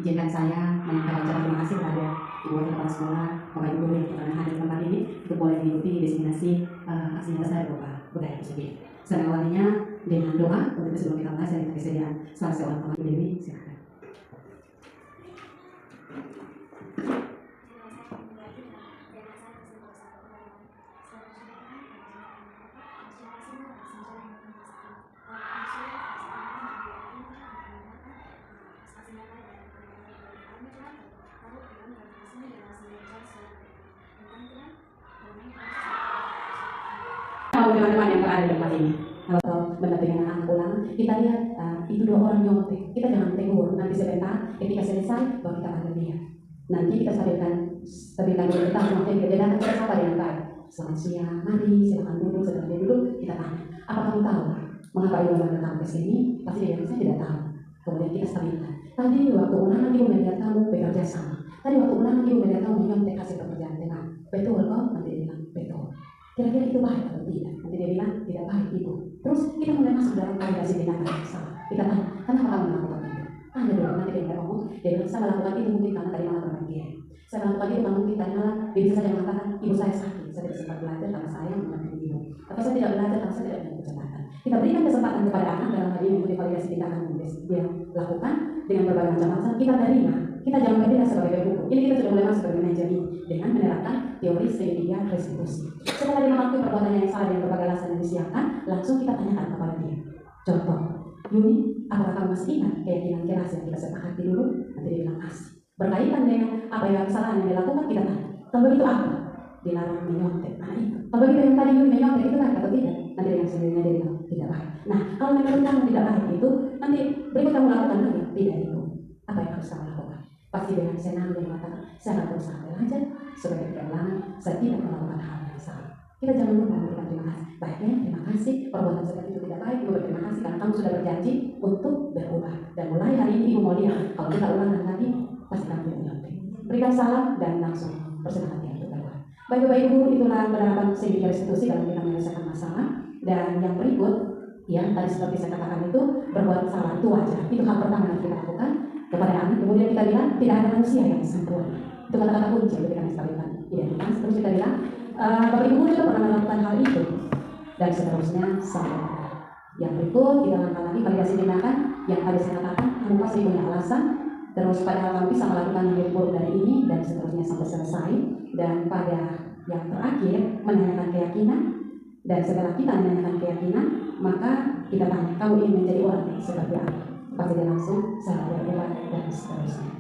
izinkan saya menyampaikan ucapan terima kasih kepada Ibu Wakil Kepala Sekolah, Bapak Ibu guru yang pernah hadir di tempat ini untuk boleh mengikuti destinasi aksi nyata saya berupa budaya tersebut. Saya awalnya dengan doa untuk sebelum kita mulai, saya minta kesediaan salah seorang Bapak Ibu Dewi, silakan. Teman-teman yang berada di tempat ini, kalau mendampingi anak pulang, kita lihat itu 2 orang nyontek. Kita jangan tegur, nanti sebentar ketika selesai baru kita panggil dia. Nanti kita stabilkan dulu, kita langsung dia datang, kita sapa dengan baik. Selamat siang, mari silakan duduk. Setelah dia duduk, kita tanya, apa kamu tahu mengapa ibu datang ke sini? Pasti dia bilang, saya tidak tahu. Kemudian kita stabilkan. Tadi waktu ulangan ibu melihat kamu bekerja sama. Tadi waktu ulangan ibu melihat kamu menyontek hasil pekerjaan dengan betul kok? Nanti dia bilang betul. Kira-kira itu baik atau tidak? Nanti dia bilang tidak baik ibu. Terus kita mulai masuk dalam validasi tindakan yang salah. Kita tanya, kenapa kamu melakukan itu? Tanya dulu, nanti dia ngomong. Dia bilang, saya melakukan itu mungkin karena tadi malam berbahagia. Saya melakukan itu karena mungkin tadi malam dia bisa saja mengatakan, ibu saya sakit, saya tidak sempat belajar karena saya mendampingi ibu. Atau saya tidak belajar karena saya tidak punya kesempatan. Kita berikan kesempatan kepada anak dalam hal ini mengikuti validasi tindakan yang dia lakukan dengan berbagai macam alasan. Kita terima. Kita jangan berbeda sebagai hukum. Ini kita sudah mulai masuk ke manajemen dengan menerapkan teori segitiga restitusi. Setelah dia mengakui perbuatannya yang salah dengan berbagai alasan yang disiapkan, langsung kita tanyakan kepada dia. Contoh, Yuni, apakah kamu masih ingat keyakinan keras yang kita sepakati dulu? Nanti dia bilang masih. Berkaitan dengan apa yang kesalahan yang dilakukan, kita tanya. Kalau begitu apa? Dilarang menyontek. Nah itu. Kalau begitu yang tadi Yuni menyontek itu baik atau tidak? Nanti dengan sendirinya dia bilang tidak baik. Nah kalau menurut kamu tidak baik itu, nanti berikut kamu lakukan lagi. Tidak itu. Apa yang harus kamu lakukan? Pasti dengan senang dia mengatakan, saya akan berusaha belajar supaya tidak ulangan, saya tidak melakukan hal yang salah. Kita jangan lupa memberikan terima kasih. Baiknya, terima kasih, perbuatan seperti itu tidak baik, ibu berterima kasih karena kamu sudah berjanji untuk berubah. Dan mulai hari ini ibu mau lihat, kalau kita ulangan lagi, pasti kamu tidak menyontek. Berikan salam dan langsung bersemangat ya untuk berubah. Baik-baik ibu, itulah penerapan segitiga restitusi dalam kita menyelesaikan masalah. Dan yang berikut, yang tadi seperti saya katakan itu, berbuat salah itu wajar. Itu hal pertama yang kita lakukan kepada anak. Kemudian kita bilang tidak ada manusia yang sempurna. Itu kata-kata kunci untuk kita menstabilkan identitas. Terus kita bilang Bapak Ibu juga pernah melakukan hal itu dan seterusnya sampai yang berikut kita lakukan lagi validasi tindakan yang tadi saya katakan. Kamu pasti punya alasan. Terus padahal kamu bisa melakukan yang lebih buruk dari ini dan seterusnya sampai selesai. Dan pada yang terakhir menanyakan keyakinan. Dan setelah kita menanyakan keyakinan, maka kita tanya, kamu ingin menjadi orang seperti apa? Pasti dia langsung saya berubah dan seterusnya.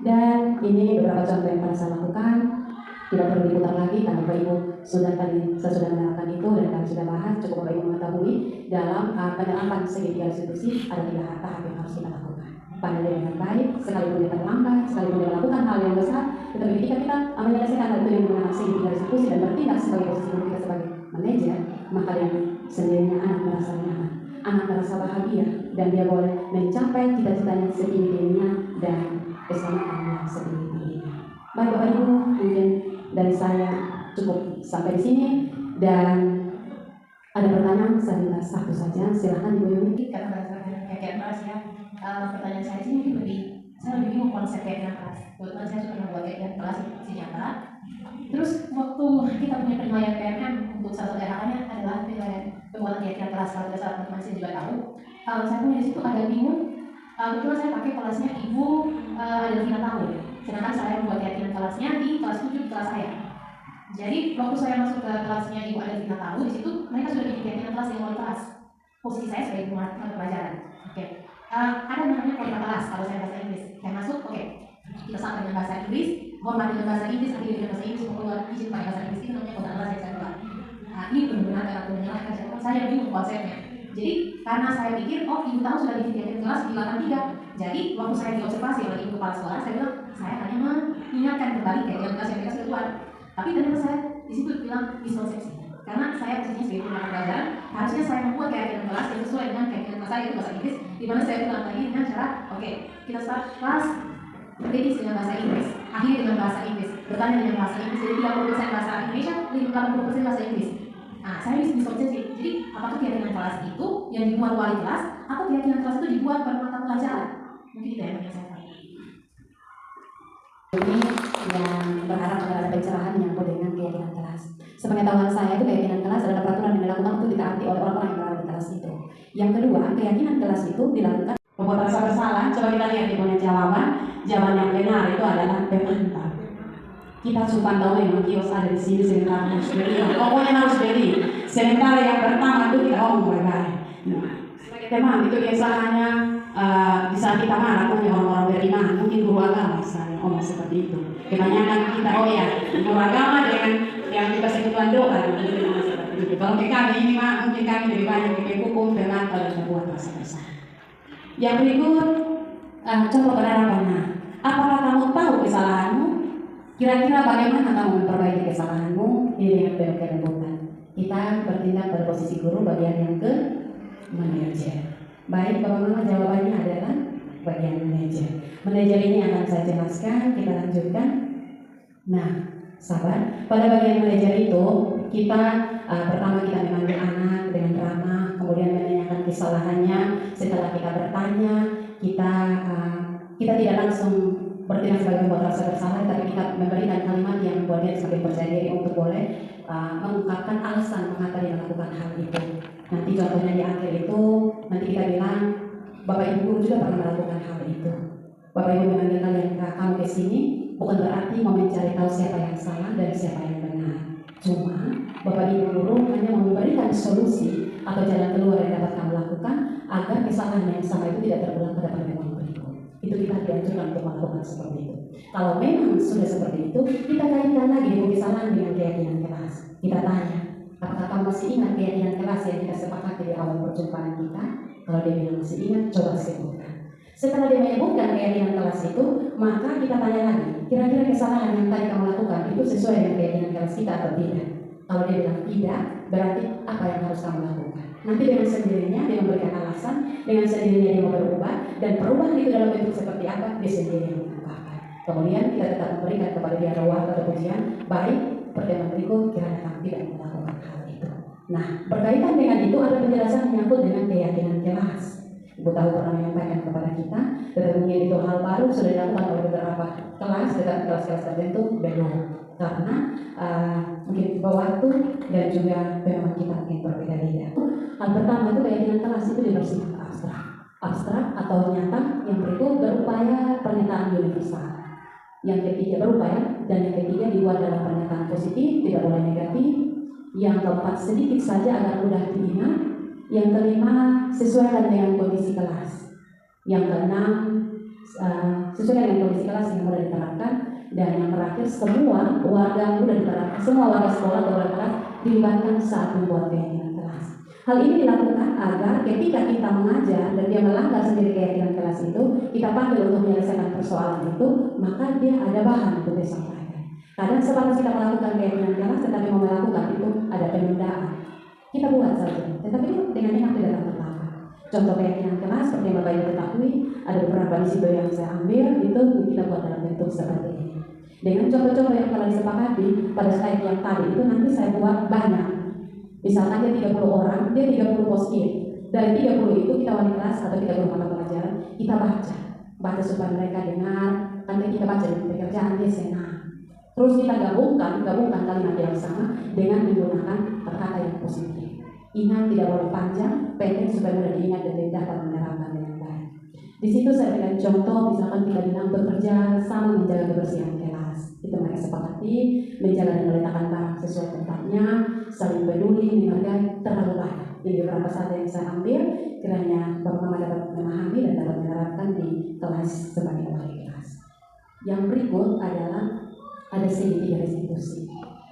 Dan ini beberapa contoh yang pernah saya lakukan. Tidak perlu diputar lagi karena Bapak Ibu sudah tadi saya sudah menerapkan itu dan kami sudah bahas. Cukup Bapak Ibu mengetahui dalam penerapan segitiga restitusi ada 3 tahap yang harus kita lakukan. Pada dengan baik, sekalipun dia terlambat, sekalipun dia melakukan hal yang besar, tetapi ketika kita menyelesaikan hal itu yang menggunakan segitiga restitusi dan bertindak sebagai posisi kita sebagai manajer, maka yang sendirinya anak merasa nyaman, anak merasa bahagia dan dia boleh mencapai cita-citanya setinggi-tingginya dan keselamatannya setinggi-tingginya. Baik Bapak Ibu, mungkin dari saya cukup sampai di sini dan ada pertanyaan saya minta satu saja, silakan Ibu Yuni. Karena berdasarkan keyakinan keras ya, pertanyaan saya sih mungkin saya lebih bingung konsep keyakinan keras. Kebetulan saya suka membuat keyakinan keras di nyata. Terus waktu kita punya penilaian PMM untuk salah satu RH-nya adalah penilaian pembuatan keyakinan keras. Kalau tidak salah teman-teman saya juga tahu. Saya punya di situ agak bingung. Kebetulan saya pakai kelasnya Ibu Adelvina tahu. Sedangkan saya membuat keyakinan kelasnya di kelas 7 kelas saya. Jadi waktu saya masuk ke kelasnya Ibu Adelvina tahu, di situ mereka sudah bikin keyakinan kelas yang mulai kelas. Posisi saya sebagai mata pelajaran. Oke. Ada namanya kalimat kelas kalau saya bahasa Inggris. Saya masuk, oke. Kita sama dengan bahasa Inggris, hormati dengan bahasa Inggris, akhirnya dengan bahasa Inggris, keluar izin pakai bahasa Inggris, itu namanya kalimat kelas yang saya buat. Nah, ini benar-benar karena menyalahkan saya bingung konsepnya. Jadi karena saya pikir, oh Ibu tahu sudah bikin keyakinan kelas di belakang 3. Jadi waktu saya diobservasi oleh Ibu kepala sekolah, saya bilang saya hanya mengingatkan kembali keyakinan kelas yang mereka sudah buat. Tapi ternyata saya di situ bilang miskonsepsi. Karena saya posisinya sebagai pengajar pelajaran, harusnya saya membuat keyakinan kelas yang sesuai dengan keyakinan kelas saya itu bahasa Inggris, di mana saya bilang lagi dengan cara, oke, kita start kelas berdiri dengan bahasa Inggris, akhir dengan bahasa Inggris, bertanya dengan bahasa Inggris, jadi 30% bahasa Indonesia, 80% bahasa Inggris. Nah, saya miskonsepsi. Jadi, apakah keyakinan kelas itu yang dibuat wali kelas, atau keyakinan kelas itu dibuat pada mata pelajaran? Mungkin itu yang saya tahu. Ini yang berharap agar ada pencerahan yang dengan keyakinan kelas. Sepengetahuan saya itu keyakinan kelas adalah peraturan yang dilakukan untuk ditaati oleh orang-orang yang berada di kelas itu. Yang kedua, keyakinan kelas itu dilakukan membuat rasa bersalah. Coba kita lihat di punya jawaban yang benar itu adalah pemantau. Kita suka tahu memang kios ada di sini sebentar harus beli. Pokoknya harus beli. Sementara yang pertama itu kita ngomong baik-baik. Nah, sebagai teman itu biasanya di saat kita marah punya orang-orang beriman, mungkin guru agama misalnya ngomong seperti itu. Kebanyakan kita guru agama dengan yang kita sebutkan doa gitu seperti itu. Kalau ke kami ini mungkin kami lebih banyak di hukum pemantau dan membuat rasa bersalah. Yang berikut contoh penerapannya. Apakah kamu tahu kesalahanmu? Kira-kira bagaimana kamu memperbaiki kesalahanmu? Ini yang kelembutan. Kita bertindak pada posisi guru bagian yang ke manajer. Baik, Bapak Mama, jawabannya adalah bagian manajer. Manajer ini akan saya jelaskan, kita lanjutkan. Nah, sahabat, pada bagian manajer itu kita pertama kita memanggil anak dengan ramah, kemudian menanyakan kesalahannya. Setelah kita bertanya, kita tidak langsung bertindak sebagai membuat rasa bersalah, tapi kita memberikan kalimat yang membuat dia semakin percaya diri untuk boleh mengungkapkan alasan mengapa dia melakukan hal itu. Nanti contohnya di akhir itu, nanti kita bilang, Bapak Ibu guru juga pernah melakukan hal itu. Bapak Ibu memanggil kalian kamu ke sini, bukan berarti mau mencari tahu siapa yang salah dan siapa yang benar. Cuma Bapak Ibu guru hanya memberikan solusi atau jalan keluar yang dapat kamu lakukan agar kesalahan yang sama itu tidak terulang pada pertemuan berikut. Itu kita dianjurkan untuk melakukan seperti itu. Kalau memang sudah seperti itu, kita kaitkan lagi dengan kesalahan dengan keyakinan kelas. Kita tanya, apakah kamu masih ingat keyakinan kelas yang kita sepakati di awal perjumpaan kita? Kalau dia bilang masih ingat, coba sebutkan. Setelah dia menyebutkan keyakinan kelas itu, maka kita tanya lagi, kira-kira kesalahan yang tadi kamu lakukan itu sesuai dengan keyakinan kelas kita atau tidak? Kalau dia bilang tidak, berarti apa yang harus kamu lakukan? Nanti dengan sendirinya dia memberikan alasan, dengan sendirinya dia mau berubah, dan perubahan itu dalam bentuk seperti apa, dia sendiri yang mengungkapkan. Kemudian kita tetap memberikan kepada dia ruang atau pujian, baik pertemuan berikut kiranya kamu tidak melakukan hal itu. Nah, berkaitan dengan itu ada penjelasan menyangkut dengan keyakinan kelas. Ibu tahu pernah menyampaikan kepada kita, tetapi mungkin itu hal baru sudah dilakukan oleh beberapa kelas, tetapi kelas-kelas tertentu belum. Karena mungkin waktu dan juga memang kita mungkin berbeda-beda. Hal pertama itu keyakinan kelas itu bersifat abstrak atau nyata. Yang berikut berupaya pernyataan universal. Yang ketiga berupaya, dan yang ketiga dibuat dalam pernyataan positif, tidak boleh negatif. Yang keempat sedikit saja agar mudah diingat. Yang kelima sesuaikan dengan kondisi kelas. Yang keenam sesuai dengan kondisi kelas yang mudah diterapkan. Dan yang terakhir semua warga mudah diterapkan, semua warga sekolah atau warga kelas dilibatkan saat membuat keyakinan kelas. Hal ini dilakukan agar ketika kita mengajar dan dia melanggar sendiri keyakinan kelas itu, kita panggil untuk menyelesaikan persoalan itu, maka dia ada bahan untuk disampaikan. Kadang sebatas kita melakukan keyakinan kelas, tetapi mau melakukan itu ada penundaan. Kita buat saja, tetapi dengan ingat tidak akan terlalu. Contoh keyakinan kelas seperti yang Bapak Ibu ketahui, ada beberapa di situ yang saya ambil, itu kita buat dalam bentuk seperti ini. Dengan contoh-contoh yang telah disepakati pada slide yang tadi itu nanti saya buat banyak. Misalkan dia 30 orang, dia 30 post-it. Dari 30 itu kita wali kelas atau kita guru mata pelajaran, kita baca supaya mereka dengar. Nanti kita baca di pekerjaan dia senang. Terus kita gabungkan kalimat yang sama dengan menggunakan kata-kata yang positif. Ingat tidak boleh panjang, pendek supaya mudah diingat dan dapat menerapkan dengan baik. Di situ saya berikan contoh, misalkan kita bilang bekerja sama menjaga kebersihan kelas. Itu mereka sepakati, menjaga dan meletakkan barang sesuai tempatnya, saling peduli, menghargai, terlalu banyak. Ini beberapa saat yang saya ambil, kiranya Bapak Mama dapat memahami dan dapat menerapkan di kelas sebagai wali kelas. Yang berikut adalah ada segitiga restitusi.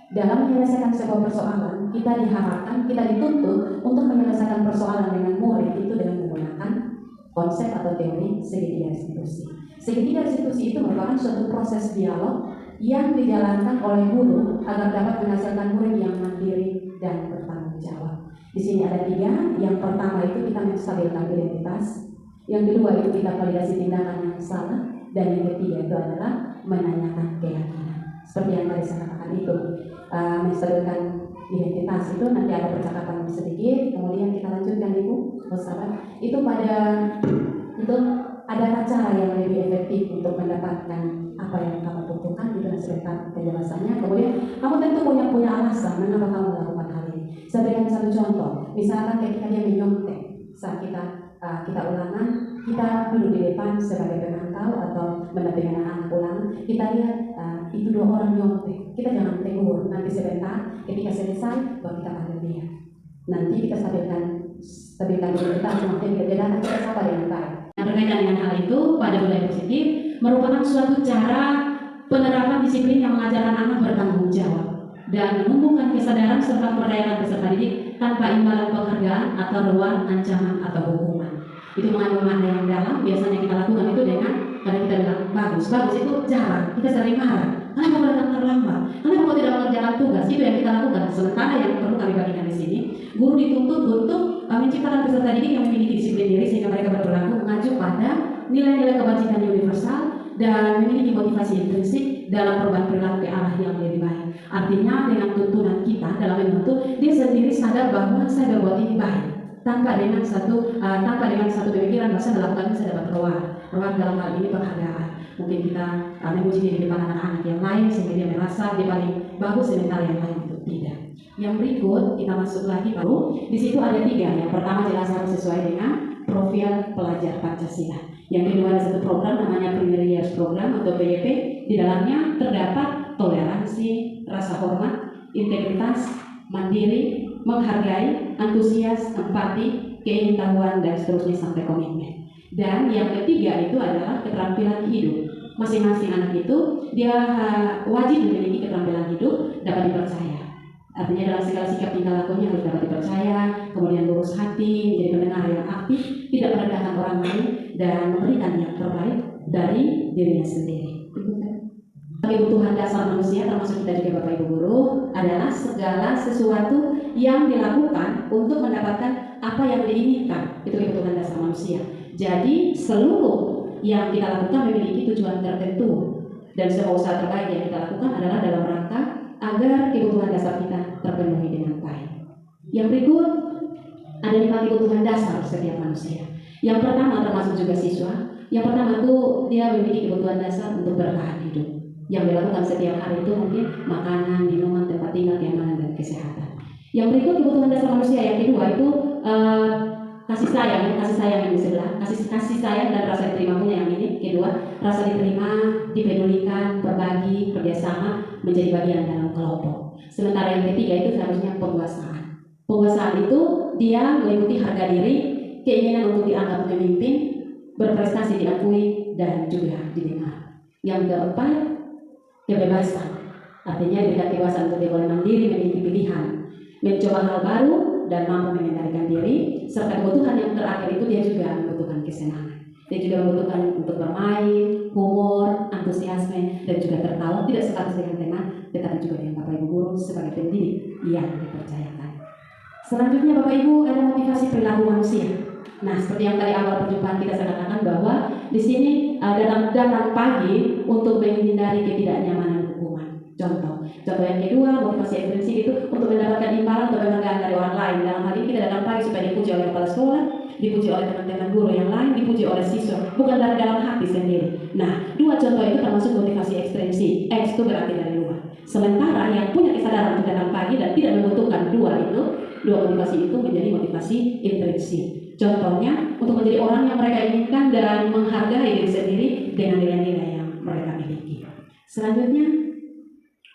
Dalam menyelesaikan sebuah persoalan, kita diharapkan, kita dituntut untuk menyelesaikan persoalan dengan murid itu dengan menggunakan konsep atau teori segitiga restitusi. Segitiga restitusi itu merupakan suatu proses dialog yang dijalankan oleh guru agar dapat menghasilkan murid yang mandiri dan bertanggung jawab. Di sini ada 3. Yang pertama itu kita menstabilkan identitas. Yang kedua itu kita validasi tindakan yang salah. Dan yang ketiga itu adalah menanyakan keyakinan. Seperti yang tadi saya katakan itu, menstabilkan identitas itu nanti ada percakapan sedikit, kemudian kita lanjutkan Ibu, sahabat. Itu ada cara yang lebih efektif untuk mendapatkan apa yang kamu butuhkan, itu sebentar penjelasannya. Kemudian kamu tentu punya alasan mengapa kamu melakukan hal ini. Saya berikan satu contoh. Misalkan ketika dia menyontek saat kita ulangan, kita duduk di depan sebagai pemantau atau mendampingi anak ulangan. Kita lihat itu dua orang nyontek. Kita jangan tegur. Nanti sebentar, ketika selesai, baru kita panggil dia. Nanti kita stabilkan dulu kita semakin berbeda, kita sapa dengan baik. Nah, berkaitan dengan hal itu, pada budaya positif merupakan suatu cara penerapan disiplin yang mengajarkan anak bertanggung jawab dan menumbuhkan kesadaran serta memberdayakan peserta didik tanpa imbalan penghargaan atau ruang ancaman atau hukuman. Itu mengandung makna yang dalam. Biasanya kita lakukan itu dengan karena kita bilang bagus itu jarang. Kita sering marah. Kenapa kau datang terlambat? Kenapa kau tidak mengerjakan tugas? Itu yang kita lakukan. Sementara yang perlu kami bagikan di sini, guru dituntut untuk menciptakan peserta didik yang memiliki disiplin diri sehingga mereka berperilaku mengacu pada nilai-nilai kebajikan universal dan memiliki motivasi intrinsik dalam perubahan perilaku ke arah yang lebih baik. Artinya dengan tuntunan kita dalam menuntut, dia sendiri sadar bahwa saya berbuat ini baik tanpa dengan satu pemikiran bahwa saya melakukan ini saya dapat ruang dalam hal ini penghargaan. Mungkin kita memuji di depan anak-anak yang lain sehingga dia merasa dia paling bagus sementara yang lain itu tidak. Yang berikut kita masuk lagi baru di situ ada 3. Yang pertama jelas harus sesuai dengan profil pelajar Pancasila. Yang kedua ada satu program namanya Premier Years Program atau PYP. Di dalamnya terdapat toleransi, rasa hormat, integritas, mandiri, menghargai, antusias, empati, keingintahuan dan seterusnya sampai komitmen. Dan yang ketiga itu adalah keterampilan hidup. Masing-masing anak itu dia wajib memiliki keterampilan hidup dapat dipercaya. Artinya dalam segala sikap tingkah lakunya harus dapat dipercaya, kemudian lurus hati, menjadi pendengar yang aktif, tidak merendahkan orang lain dan memberikan yang terbaik dari dirinya sendiri. Kebutuhan dasar manusia termasuk kita juga Bapak Ibu Guru adalah segala sesuatu yang dilakukan untuk mendapatkan apa yang diinginkan. Itu kebutuhan dasar manusia. Jadi seluruh yang kita lakukan memiliki tujuan tertentu dan semua usaha terbaik yang kita lakukan adalah dalam rangka agar kebutuhan dasar kita terpenuhi dengan baik. Yang berikut ada 5 kebutuhan dasar setiap manusia. Yang pertama termasuk juga siswa. Yang pertama itu dia memiliki kebutuhan dasar untuk bertahan hidup. Yang dilakukan setiap hari itu mungkin makanan, minuman, tempat tinggal, keamanan dan kesehatan. Yang berikut kebutuhan dasar manusia yang kedua itu kasih sayang yang di sebelah, kasih sayang dan rasa diterima punya yang ini. Kedua, rasa diterima, dipedulikan, berbagi, kerjasama, menjadi bagian dalam kelompok. Sementara yang ketiga itu seharusnya penguasaan. Penguasaan itu dia meliputi harga diri, keinginan untuk dianggap pemimpin, berprestasi diakui dan juga didengar. Yang keempat, kebebasan. Artinya diberikan kebebasan untuk dia boleh mandiri, memiliki pilihan, mencoba hal baru dan mampu mengendalikan diri. Serta kebutuhan yang terakhir itu dia juga membutuhkan kesenangan. Dia juga membutuhkan untuk bermain, humor, antusiasme dan juga tertawa. Tidak sebatas dengan teman, tetapi juga dengan Bapak Ibu Guru sebagai pendidik yang dipercayakan. Selanjutnya Bapak Ibu ada motivasi perilaku manusia. Nah, seperti yang tadi awal perjumpaan kita saya katakan bahwa di sini datang pagi untuk menghindari ketidaknyamanan hukuman. Contoh yang kedua, motivasi intrinsik itu untuk mendapatkan imbalan atau penghargaan dari orang lain. Dalam hal ini kita datang pagi supaya dipuji oleh kepala sekolah, dipuji oleh teman-teman guru yang lain, dipuji oleh siswa, bukan dari dalam hati sendiri. Nah, 2 contoh itu termasuk motivasi ekstrinsik. X itu berarti dari luar. Sementara yang punya kesadaran untuk datang pagi dan tidak membutuhkan dua motivasi itu menjadi motivasi intrinsik. Contohnya untuk menjadi orang yang mereka inginkan dan menghargai diri sendiri dengan nilai-nilai yang mereka miliki. Selanjutnya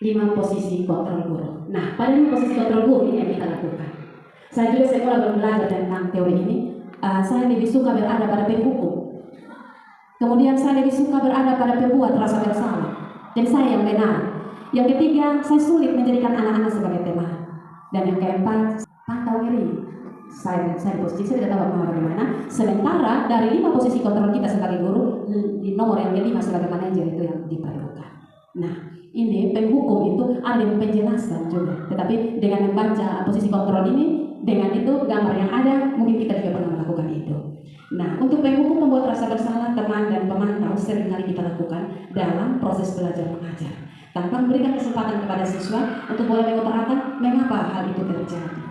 5 posisi kontrol guru. Nah, pada 5 posisi kontrol guru ini yang kita lakukan. Saya juga sekolah belajar tentang teori ini. Saya lebih suka berada pada penghukum. Kemudian saya lebih suka berada pada pembuat rasa bersalah. Dan saya yang benar. Yang ketiga, saya sulit menjadikan anak-anak sebagai teman. Dan yang keempat, pantau ngeri. Saya di posisi saya tidak tahu mau bagaimana. Sementara dari 5 posisi kontrol kita sebagai guru, di nomor yang kelima sebagai manajer itu yang diperlukan. Nah, ini penghukum itu ada penjelasan juga. Tetapi dengan membaca posisi kontrol ini, dengan itu gambar yang ada, mungkin kita juga pernah melakukan itu. Nah, untuk penghukum membuat rasa bersalah teman dan pemantau seringkali kita lakukan dalam proses belajar mengajar, tanpa memberikan kesempatan kepada siswa untuk boleh mengutarakan mengapa hal itu terjadi.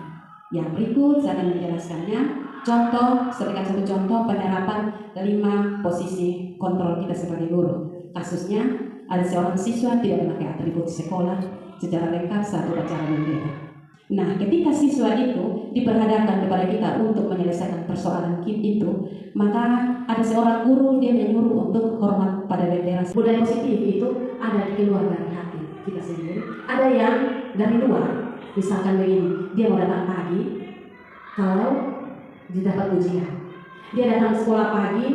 Yang berikut saya akan menjelaskannya. Contoh, sebagai satu contoh penerapan 5 posisi kontrol kita sebagai guru. kasusnya ada seorang siswa tidak memakai atribut sekolah secara lengkap saat upacara bendera. Nah, ketika siswa itu diperhadapkan kepada kita untuk menyelesaikan persoalan itu, maka ada seorang guru dia menyuruh untuk hormat pada bendera. Budaya positif itu ada di luar dari hati kita sendiri, ada yang dari luar. Misalkan begini, dia mau datang pagi, kalau didapat ujian, dia datang sekolah pagi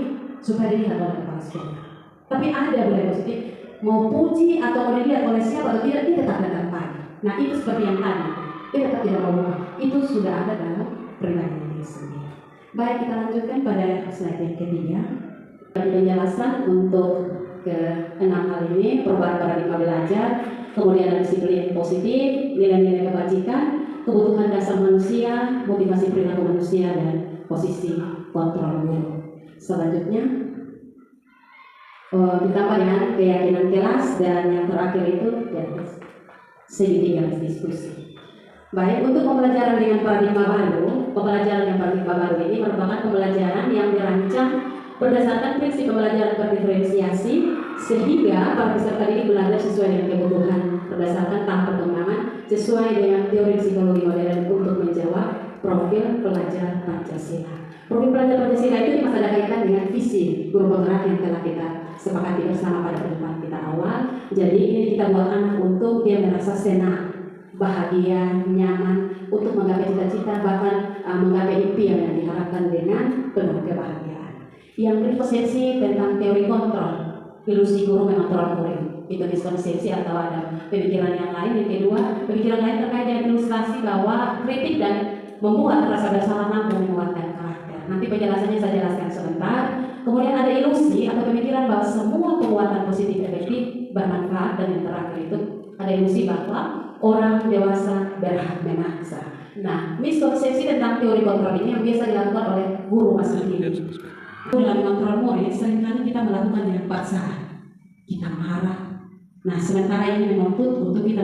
supaya dilihat oleh kepala sekolah. Tapi ada budaya positif, mau puji atau mau dilihat oleh siapa atau tidak, dia tetap datang pagi. Nah, itu seperti yang tadi, dia tetap tidak mau buka. Itu sudah ada dalam pribadi diri sendiri. Baik, kita lanjutkan pada slide yang ketiga. Penjelasan untuk ke-6 hal ini, perubahan paradigma belajar, kemudian ada disiplin positif, nilai-nilai kebajikan, kebutuhan dasar manusia, motivasi perilaku manusia, dan posisi kontrol guru. Selanjutnya ditambah dengan keyakinan kelas, dan yang terakhir itu segitiga diskusi. Baik, untuk pembelajaran dengan paradigma baru, pembelajaran dengan paradigma baru ini merupakan pembelajaran yang dirancang berdasarkan prinsip pembelajaran berdiferensiasi, sehingga para peserta didik belajar sesuai dengan kebutuhan berdasarkan tahap perkembangan sesuai dengan teori psikologi modern untuk menjawab profil pelajar Pancasila. Profil pelajar Pancasila itu masih ada kaitan dengan visi guru penggerak yang telah kita sepakati bersama pada pertemuan kita awal. Jadi ini kita buat anak untuk dia merasa senang, bahagia, nyaman untuk menggapai cita-cita, bahkan menggapai impian yang diharapkan dengan penuh kebahagiaan. Yang berkonsepsi tentang teori kontrol, ilusi guru mengontrol murid, itu diskonsepsi atau ada pemikiran yang lain. Yang kedua, pemikiran lain terkait dengan ilustrasi bahwa kritik dan membuat rasa bersalah mampu menguatkan karakter. Nanti penjelasannya saya jelaskan sebentar. Kemudian ada ilusi atau pemikiran bahwa semua penguatan positif efektif bermanfaat, dan yang terakhir itu ada ilusi bahwa orang dewasa berhak memaksa. Nah, miskonsepsi tentang teori kontrol ini yang biasa dilakukan oleh guru masa kini. Dalam kontrol murid, seringkali kita melakukan dengan paksaan. Kita marah. Nah, sementara ini menuntut untuk kita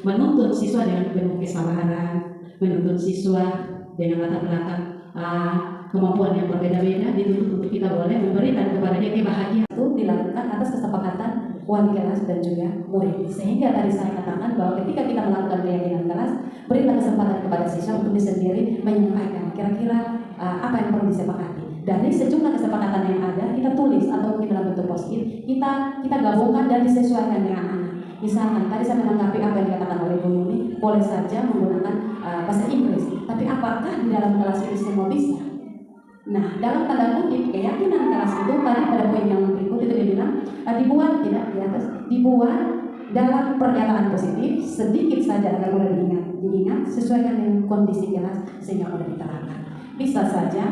menuntut siswa dengan penuh kesabaran, menuntut siswa dengan latar belakang kemampuan yang berbeda-beda, dituntut untuk kita boleh memberikan kepadanya kebahagiaan. Itu dilakukan atas kesepakatan wali kelas dan juga murid. Sehingga tadi saya katakan bahwa ketika kita melakukan keyakinan kelas, berikan kesempatan kepada siswa untuk sendiri menyampaikan kira-kira apa yang perlu disepakati. Dari sejumlah kesepakatan yang ada, kita tulis atau mungkin dalam bentuk post-it, kita gabungkan dan disesuaikan dengan anak. Misalkan tadi saya menanggapi apa yang dikatakan oleh Bu Yuni, boleh saja menggunakan bahasa Inggris, tapi apakah di dalam kelas itu semua bisa? Nah, dalam tanda kutip keyakinan kelas itu tadi pada poin yang berikut itu dia bilang dibuat tidak di atas, dibuat dalam pernyataan positif sedikit saja agar mudah diingat, sesuaikan dengan kondisi kelas sehingga mudah diterapkan. Bisa saja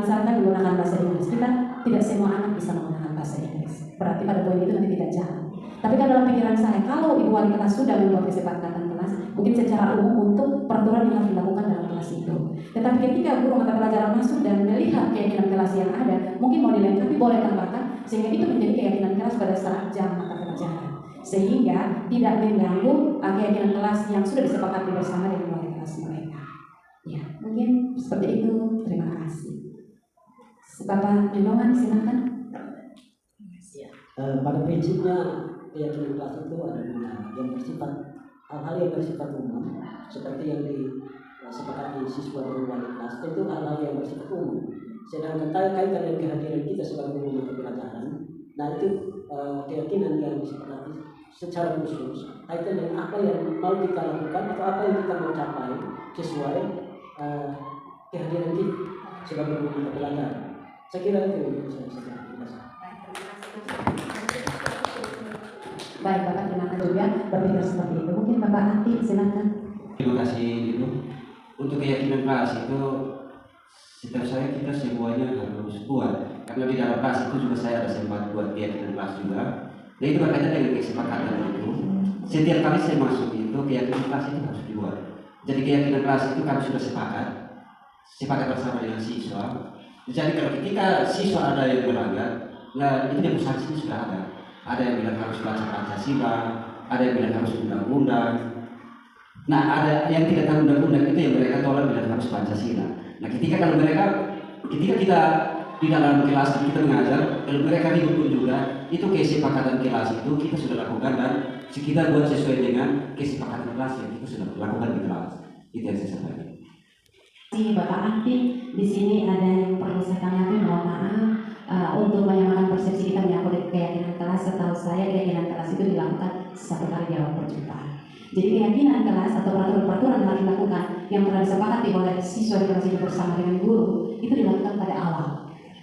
misalkan menggunakan bahasa Inggris, kita tidak semua anak bisa menggunakan bahasa Inggris, berarti pada poin itu nanti tidak jalan. Tapi kan dalam pikiran saya, kalau ibu wali kelas sudah membuat kesepakatan kelas, mungkin secara umum untuk peraturan yang harus dilakukan dalam kelas itu. Tetapi ketika guru mata pelajaran masuk dan melihat keyakinan kelas yang ada, mungkin mau dilengkapi boleh tambahkan, sehingga itu menjadi keyakinan kelas pada saat jam mata pelajaran, sehingga tidak mengganggu keyakinan kelas yang sudah disepakati bersama dengan wali kelas mereka. Ya, mungkin seperti itu. Terima kasih. Bapak Nyoman, silakan. Pada prinsipnya keyakinan kelas itu ada yang bersifat hal-hal yang bersifat umum, seperti yang disepakati siswa dan wali kelas, itu hal-hal yang bersifat umum. Sedangkan kaitan dengan kehadiran kita sebagai guru mata pelajaran, nah itu keyakinan yang disepakati secara khusus kaitan dengan apa yang mau kita lakukan atau apa yang kita mau capai sesuai kehadiran kita sebagai guru mata pelajaran. Saya kira itu yang saya sampaikan. Baik, Bapak terima kasih juga berpikir seperti itu. Mungkin Bapak Ati, silakan. Terima kasih Ibu. Untuk keyakinan kelas itu, setiap saya kita semuanya harus kuat. Karena di dalam kelas itu juga saya ada sempat buat keyakinan kelas juga. Dan itu berkaitan dengan kesepakatan itu. Setiap kali saya masuk itu keyakinan kelas itu harus dibuat. Jadi keyakinan kelas itu kami sudah sepakat bersama dengan siswa. Jadi kalau ketika siswa ada yang melanggar, nah itu yang sanksi sudah ada. Ada yang bilang harus baca Pancasila, ada yang bilang harus undang-undang. Nah, ada yang tidak tahu undang-undang itu yang mereka tolak bilang harus Pancasila. Nah, ketika kita di dalam kelas kita mengajar, kalau mereka ribut juga, itu kesepakatan kelas itu kita sudah lakukan dan kita buat sesuai dengan kesepakatan kelas yang kita sudah lakukan di kelas. Itu yang saya sampaikan. Bapak Akti, di sini ada yang perlu saya tanggapi, mohon maaf. Untuk menyamakan persepsi kita menyangkut keyakinan kelas, setahu saya keyakinan kelas itu dilakukan satu kali di awal perjumpaan. Jadi keyakinan kelas atau peraturan-peraturan yang dilakukan yang telah disepakati oleh siswa di kelas itu bersama dengan guru itu dilakukan pada awal.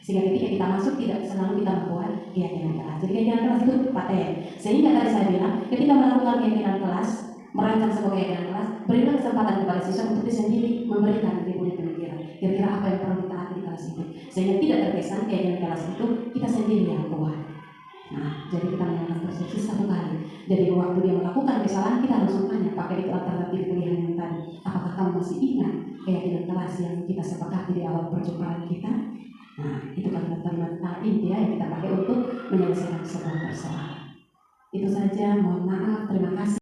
Sehingga ketika kita masuk tidak selalu kita membuat keyakinan kelas. Jadi keyakinan kelas itu paten. Sehingga tadi saya bilang ketika melakukan keyakinan kelas, merancang sebuah keyakinan kelas, berilah kesempatan kepada siswa untuk dia sendiri memberikan dia punya pemikiran. Kira-kira apa yang perlu ditaati di kelas itu, sehingga tidak terkesan keyakinan kelas itu kita sendiri yang kuat. Nah, jadi kita melakukan persepsi satu kali. Jadi waktu dia melakukan kesalahan kita langsung tanya pakai itu alternatif pilihan yang tadi. Apakah kamu masih ingat keyakinan kelas yang kita sepakati di awal perjumpaan kita? Nah, itu kalimat-kalimat inti yang kita pakai untuk menyelesaikan sebuah persoalan. Itu saja, mohon maaf, terima kasih.